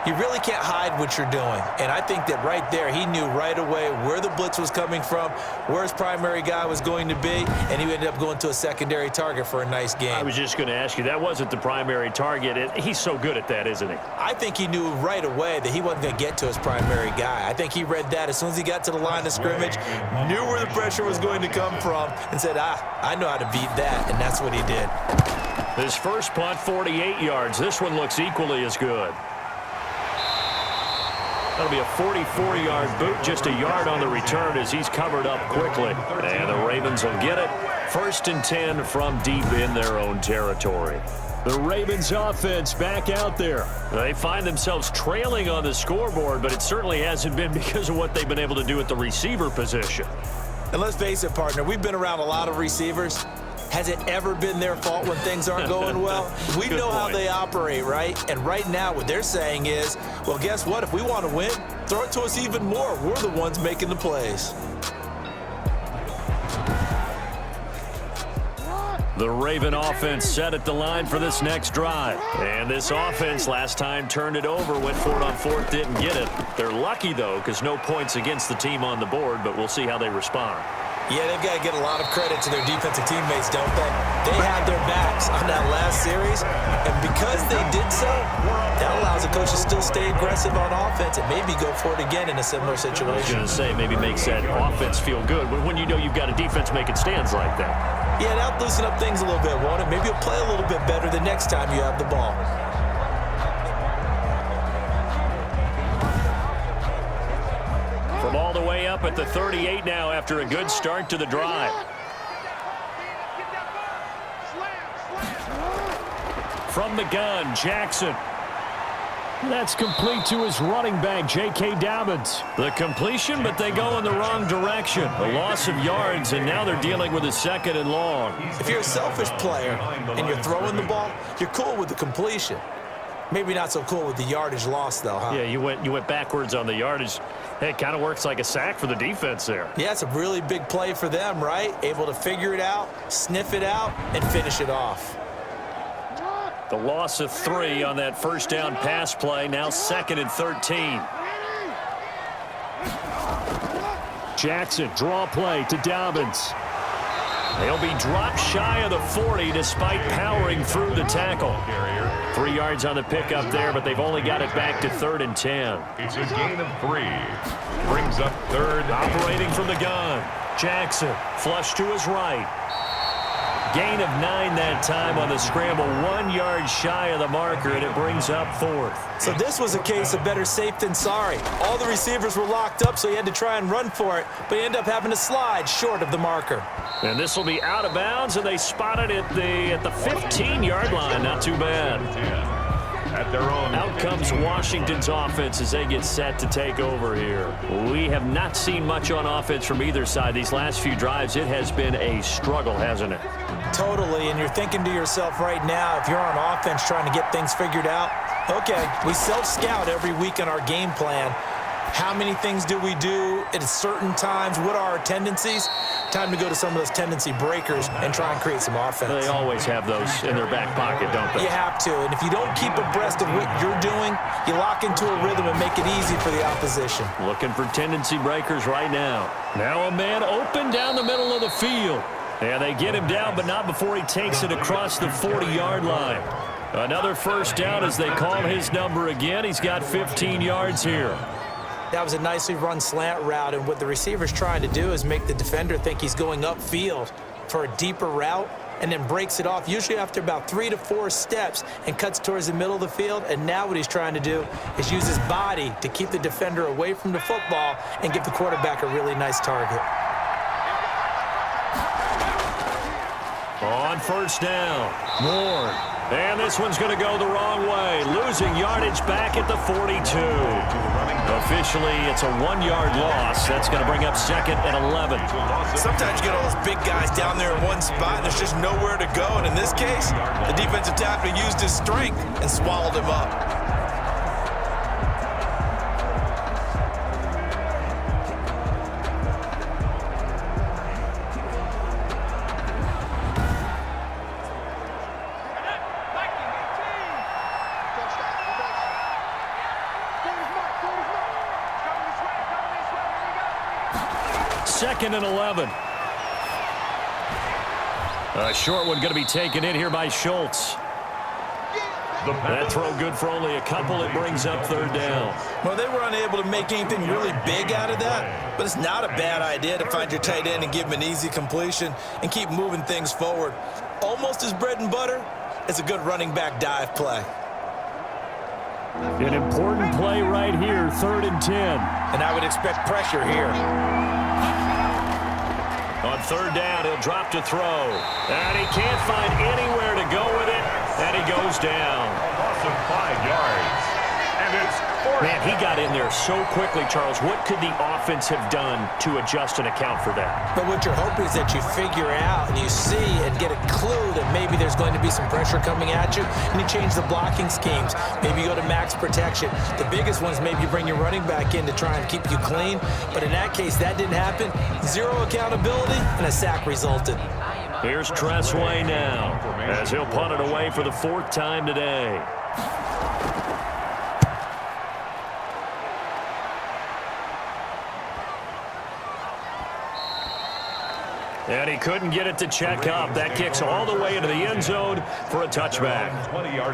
you really can't hide what you're doing. And I think that right there, he knew right away where the blitz was coming from, where his primary guy was going to be, and he ended up going to a secondary target for a nice game. I was just going to ask you, that wasn't the primary target. He's so good at that, isn't he? I think he knew right away that he wasn't going to get to his primary guy. I think he read that as soon as he got to the line of scrimmage, knew where the pressure was going to come from, and said, I know how to beat that, and that's what he did. His first punt, 48 yards. This one looks equally as good. That'll be a 44-yard boot, just a yard on the return as he's covered up quickly. And the Ravens will get it. 1st and 10 from deep in their own territory. The Ravens offense back out there. They find themselves trailing on the scoreboard, but it certainly hasn't been because of what they've been able to do at the receiver position. And let's face it, partner, we've been around a lot of receivers. Has it ever been their fault when things aren't going well? We know how they operate, right? And right now what they're saying is, well, guess what? If we want to win, throw it to us even more. We're the ones making the plays. The Raven offense set at the line for this next drive. And this offense last time turned it over, went for it on 4th, didn't get it. They're lucky, though, because no points against the team on the board, but we'll see how they respond. Yeah, they've got to get a lot of credit to their defensive teammates, don't they? They had their backs on that last series, and because they did so, that allows the coach to still stay aggressive on offense and maybe go for it again in a similar situation. I was going to say, maybe makes that offense feel good, but when you know you've got a defense making stands like that. Yeah, that'll loosen up things a little bit, won't it? Maybe you'll play a little bit better the next time you have the ball. From all the way up at the 38 now after a good start to the drive. From the gun, Jackson. That's complete to his running back, J.K. Dobbins. The completion, but they go in the wrong direction. A loss of yards, and now they're dealing with a 2nd and long. If you're a selfish player and you're throwing the ball, you're cool with the completion. Maybe not so cool with the yardage loss, though, huh? Yeah, you went backwards on the yardage. Hey, it kind of works like a sack for the defense there. Yeah, it's a really big play for them, right? Able to figure it out, sniff it out, and finish it off. The loss of 3 on that first down pass play, now 2nd and 13. Jackson, draw play to Dobbins. They'll be dropped shy of the 40 despite powering through the tackle. 3 yards on the pickup there, but they've only got it back to 3rd and 10. It's a gain of 3. Brings up 3rd. Operating from the gun. Jackson, flush to his right. Gain of 9 that time on the scramble. 1 yard shy of the marker, and it brings up 4th. So this was a case of better safe than sorry. All the receivers were locked up, so he had to try and run for it, but he ended up having to slide short of the marker. And this will be out of bounds, and they spot it at the 15-yard line. Not too bad. At their own. Out comes Washington's offense as they get set to take over here. We have not seen much on offense from either side. These last few drives, it has been a struggle, hasn't it? Totally, and you're thinking to yourself right now, if you're on offense trying to get things figured out, okay, we self-scout every week in our game plan. How many things do we do at certain times? What are our tendencies? Time to go to some of those tendency breakers and try and create some offense. They always have those in their back pocket, don't they? You have to, and if you don't keep abreast of what you're doing, you lock into a rhythm and make it easy for the opposition. Looking for tendency breakers right now. Now a man open down the middle of the field. And they get him down, but not before he takes it across the 40-yard line. Another first down as they call his number again. He's got 15 yards here. That was a nicely run slant route, and what the receiver's trying to do is make the defender think he's going upfield for a deeper route and then breaks it off, usually after about 3 to 4 steps, and cuts towards the middle of the field. And now what he's trying to do is use his body to keep the defender away from the football and give the quarterback a really nice target. On first down, Ward. And this one's going to go the wrong way. Losing yardage back at the 42. Officially, it's a 1-yard loss. That's going to bring up 2nd and 11. Sometimes you get all those big guys down there in one spot, and there's just nowhere to go. And in this case, the defensive tackle used his strength and swallowed him up. 2nd and 11. A short one going to be taken in here by Schultz. That throw good for only a couple. It brings up 3rd down. Well, they were unable to make anything really big out of that, but it's not a bad idea to find your tight end and give him an easy completion and keep moving things forward. Almost as bread and butter, it's a good running back dive play. An important play right here, 3rd and 10. And I would expect pressure here. On 3rd down, he'll drop to throw. And he can't find anywhere to go with it. And he goes down. A loss of 5 yards. And it's 4. Man, he got in there so quickly, Charles. What could the offense have done to adjust and account for that? But what you're hoping is that you figure out and you see and get a clue that maybe there's going to be some pressure coming at you, and you change the blocking schemes. Maybe you go to max protection. The biggest one is maybe you bring your running back in to try and keep you clean. But in that case, that didn't happen. 0 accountability, and a sack resulted. Here's Tressway now, as he'll punt it away for the 4th time today. And he couldn't get it to check up. That kicks all the way into the end zone for a touchback.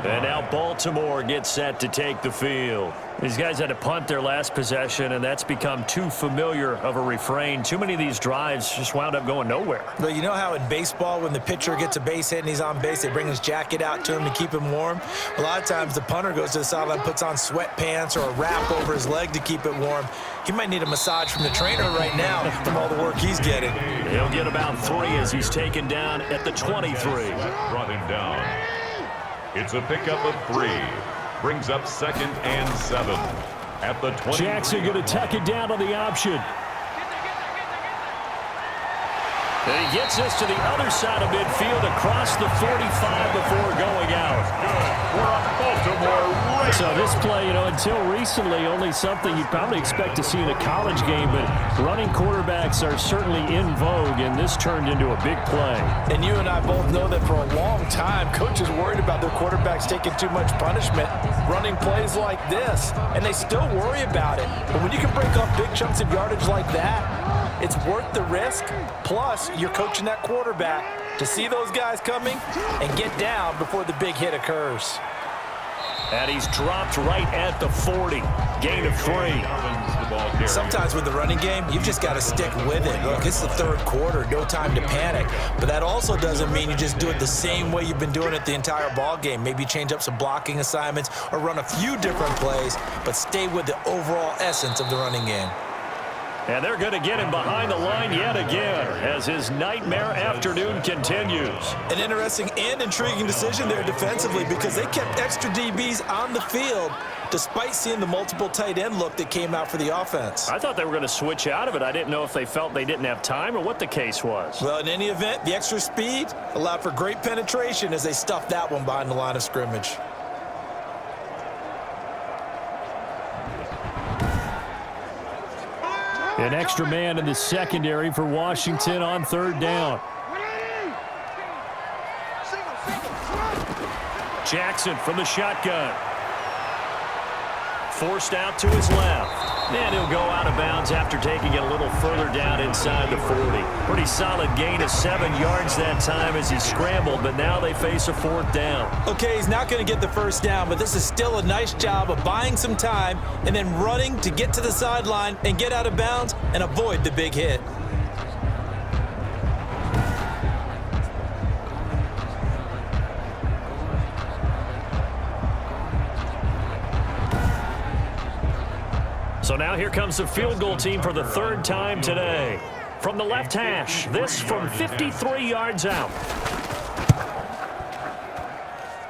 And now Baltimore gets set to take the field. These guys had to punt their last possession, and that's become too familiar of a refrain. Too many of these drives just wound up going nowhere. Well, you know how in baseball, when the pitcher gets a base hit and he's on base, they bring his jacket out to him to keep him warm? A lot of times the punter goes to the sideline, puts on sweatpants or a wrap over his leg to keep it warm. He might need a massage from the trainer right now from all the work he's getting. He'll get about 3 as he's taken down at the 23. Brought him down. It's a pickup of 3. Brings up 2nd and 7 at the 20. Jackson going to tuck it down on the option. And he gets us to the other side of midfield across the 45 before going out. Good. We're on Baltimore. So this play, until recently, only something you'd probably expect to see in a college game, but running quarterbacks are certainly in vogue, and this turned into a big play. And you and I both know that for a long time, coaches worried about their quarterbacks taking too much punishment, running plays like this, and they still worry about it. But when you can break off big chunks of yardage like that, it's worth the risk. Plus, you're coaching that quarterback to see those guys coming and get down before the big hit occurs. And he's dropped right at the 40. Gain of 3. Sometimes with the running game, you've just got to stick with it. Look, it's the 3rd quarter, no time to panic. But that also doesn't mean you just do it the same way you've been doing it the entire ball game. Maybe change up some blocking assignments or run a few different plays, but stay with the overall essence of the running game. And they're going to get him behind the line yet again as his nightmare afternoon continues. An interesting and intriguing decision there defensively because they kept extra DBs on the field despite seeing the multiple tight end look that came out for the offense. I thought they were going to switch out of it. I didn't know if they felt they didn't have time or what the case was. Well, in any event, the extra speed allowed for great penetration as they stuffed that one behind the line of scrimmage. An extra man in the secondary for Washington on 3rd down. Jackson from the shotgun. Forced out to his left. And he'll go out of bounds after taking it a little further down inside the 40. Pretty solid gain of 7 yards that time as he scrambled, but now they face a 4th down. Okay, he's not going to get the 1st down, but this is still a nice job of buying some time and then running to get to the sideline and get out of bounds and avoid the big hit. So now here comes the field goal team for the 3rd time today. From the left hash, this from 53 yards out.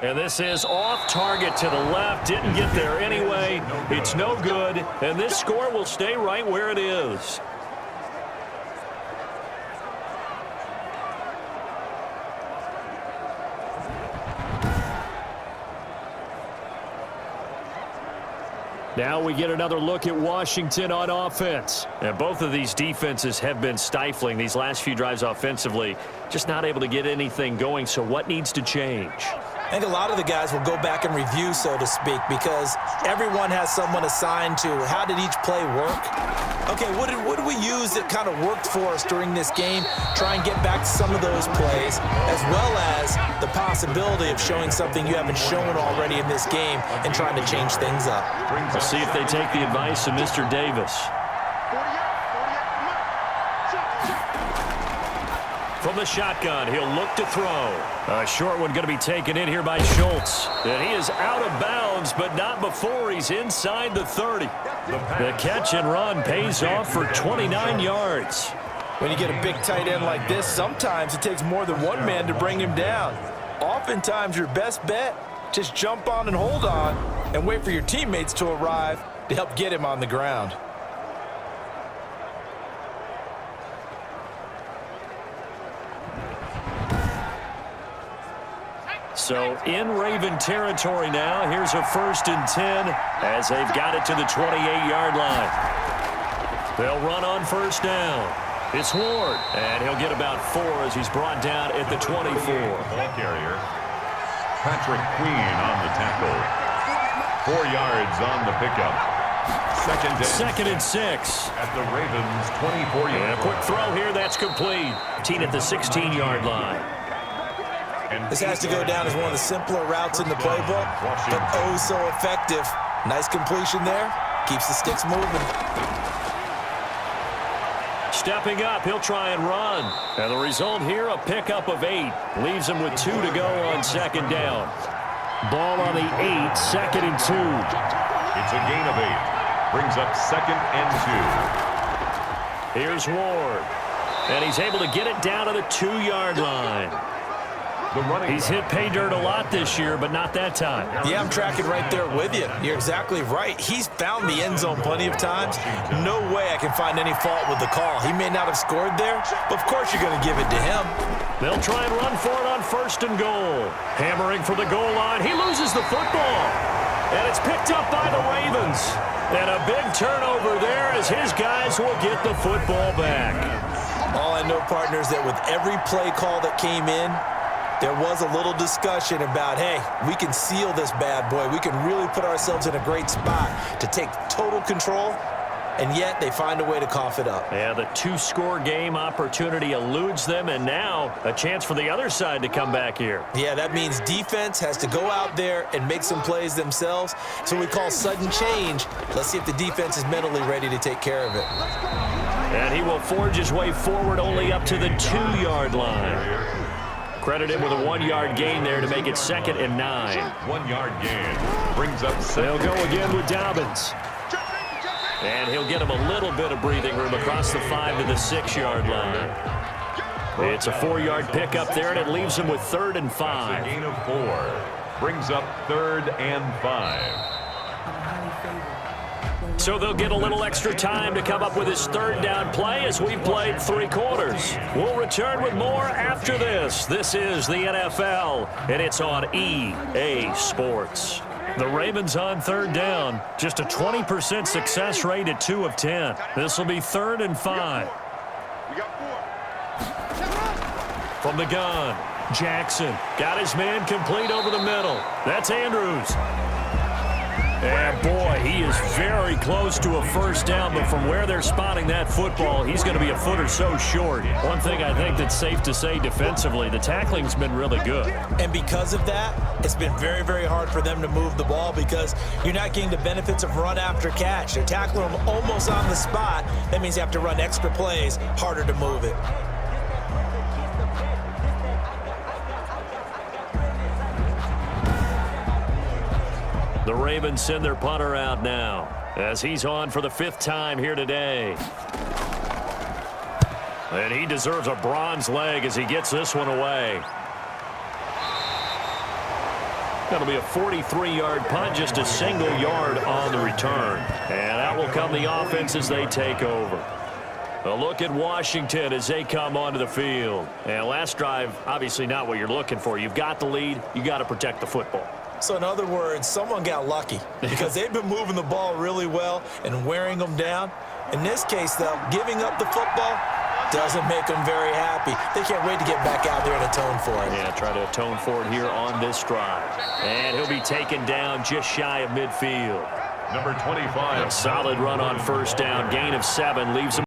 And this is off target to the left. Didn't get there anyway. It's no good. And this score will stay right where it is. Now we get another look at Washington on offense. And both of these defenses have been stifling these last few drives offensively. Just not able to get anything going, so what needs to change? I think a lot of the guys will go back and review, so to speak, because everyone has someone assigned to how did each play work. Okay, what did we use that kind of worked for us during this game? Try and get back to some of those plays, as well as the possibility of showing something you haven't shown already in this game and trying to change things up. We'll see if they take the advice of Mr. Davis. From the shotgun, he'll look to throw. A short one going to be taken in here by Schultz. And he is out of bounds, but not before he's inside the 30. The catch and run pays off for 29 yards. When you get a big tight end like this, sometimes it takes more than one man to bring him down. Oftentimes, your best bet, just jump on and hold on and wait for your teammates to arrive to help get him on the ground. So in Raven territory now, here's a 1st and 10 as they've got it to the 28-yard line. They'll run on 1st down. It's Ward, and he'll get about 4 as he's brought down at the 24. Ball carrier, Patrick Queen on the tackle. 4 yards on the pickup. 2nd and 6. At the Ravens' 24-yard line. A quick throw here, that's complete. 18 at the 16-yard line. This has to go down as one of the simpler routes in the playbook, but oh so effective. Nice completion there. Keeps the sticks moving. Stepping up, he'll try and run. And the result here, a pickup of 8. Leaves him with 2 to go on 2nd down. Ball on the 8, 2nd and 2. It's a gain of 8. Brings up 2nd and 2. Here's Ward. And he's able to get it down to the 2-yard line. He's hit pay dirt a lot this year, but not that time. Yeah, I'm tracking right there with you. You're exactly right. He's found the end zone plenty of times. No way I can find any fault with the call. He may not have scored there, but of course you're going to give it to him. They'll try and run for it on 1st and goal. Hammering for the goal line. He loses the football. And it's picked up by the Ravens. And a big turnover there as his guys will get the football back. All I know, partners, that with every play call that came in, there was a little discussion about, hey, we can seal this bad boy. We can really put ourselves in a great spot to take total control, and yet they find a way to cough it up. Yeah, the 2-score game opportunity eludes them, and now a chance for the other side to come back here. Yeah, that means defense has to go out there and make some plays themselves. So we call sudden change. Let's see if the defense is mentally ready to take care of it. And he will forge his way forward only up to the 2-yard line. Credit him with a 1-yard gain there to make it 2nd and 9. 1-yard gain brings up 2nd. They'll go again with Dobbins. And he'll get him a little bit of breathing room across the 5 to the 6-yard line. It's a 4-yard pickup there, and it leaves him with 3rd and 5. A gain of 4 brings up 3rd and 5. So they'll get a little extra time to come up with his 3rd down play as we've played 3 quarters. We'll return with more after this. This is the NFL, and it's on EA Sports. The Ravens on 3rd down. Just a 20% success rate at 2 of 10. This will be 3rd and 5. From the gun, Jackson got his man complete over the middle. That's Andrews. And boy, he is very close to a 1st down, but from where they're spotting that football, he's going to be a foot or so short. One thing I think that's safe to say defensively, the tackling's been really good. And because of that, it's been very, very hard for them to move the ball because you're not getting the benefits of run after catch. They're tackling them almost on the spot. That means you have to run extra plays, harder to move it. The Ravens send their punter out now as he's on for the 5th time here today. And he deserves a bronze leg as he gets this one away. That'll be a 43-yard punt, just a single yard on the return. And out will come the offense as they take over. A look at Washington as they come onto the field. And last drive, obviously not what you're looking for. You've got the lead. You got to protect the football. So in other words, someone got lucky because they've been moving the ball really well and wearing them down. In this case, though, giving up the football, Doesn't make them very happy. They can't wait to get back out there and atone for it. Yeah, try to atone for it here on this drive. And he'll be taken down just shy of midfield. Number 25. A solid run on first down. Gain of 7 leaves him